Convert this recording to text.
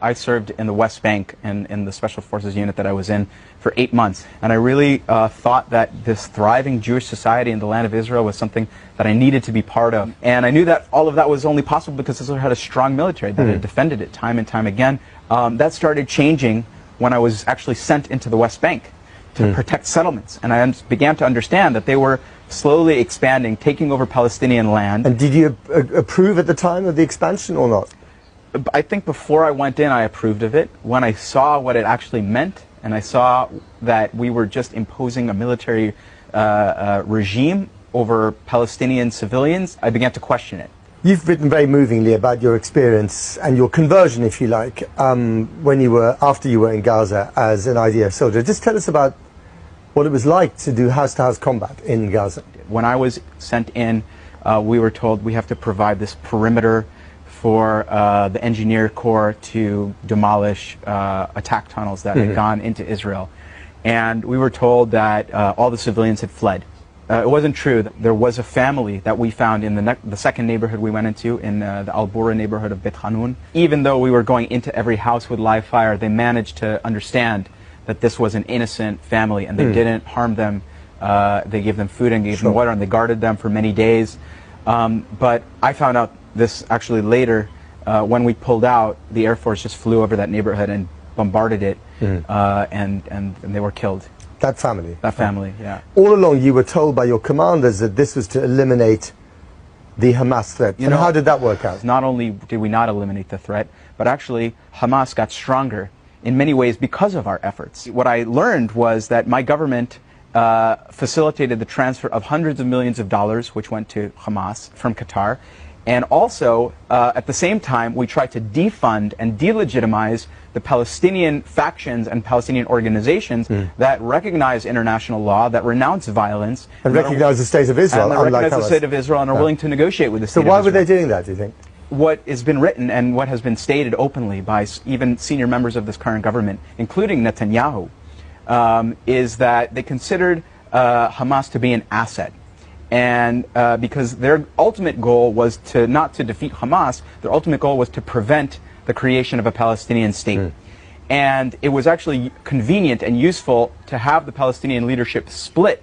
I served in the West Bank in the Special Forces unit that I was in for 8 months. And I really thought that this thriving Jewish society in the land of Israel was something that I needed to be part of. And I knew that all of that was only possible because Israel had a strong military that had defended it time and time again. That started changing when I was actually sent into the West Bank to protect settlements. And I began to understand that they were slowly expanding, taking over Palestinian land. And did you approve at the time of the expansion or not? I think before I went in, I approved of it. When I saw what it actually meant, and I saw that we were just imposing a military regime over Palestinian civilians, I began to question it. You've written very movingly about your experience and your conversion, if you like, after you were in Gaza as an IDF soldier. Just tell us about what it was like to do house-to-house combat in Gaza. When I was sent in, we were told we have to provide this perimeter for the engineer corps to demolish attack tunnels that had gone into Israel. And we were told that all the civilians had fled. It wasn't true. There was a family that we found in the second neighborhood we went into, in the Al-Bura neighborhood of Beit Hanun. Even though we were going into every house with live fire, they managed to understand that this was an innocent family and they didn't harm them. They gave them food and gave them water and they guarded them for many days. But I found out this actually later. When we pulled out, the Air Force just flew over that neighborhood and bombarded it, and they were killed. That family? That family, yeah. All along you were told by your commanders that this was to eliminate the Hamas threat. And how did that work out? Not only did we not eliminate the threat, but actually Hamas got stronger in many ways because of our efforts. What I learned was that my government facilitated the transfer of hundreds of millions of dollars, which went to Hamas from Qatar. And also, at the same time, we tried to defund and delegitimize the Palestinian factions and Palestinian organizations that recognize international law, that renounce violence. And recognize the state of Israel. And recognize the state of Israel and are willing to negotiate with the state of Israel. So why Israel. were they doing that, do you think? What has been written and what has been stated openly by even senior members of this current government, including Netanyahu, is that they considered Hamas to be an asset. And because their ultimate goal was not to defeat Hamas, their ultimate goal was to prevent the creation of a Palestinian state. And it was actually convenient and useful to have the Palestinian leadership split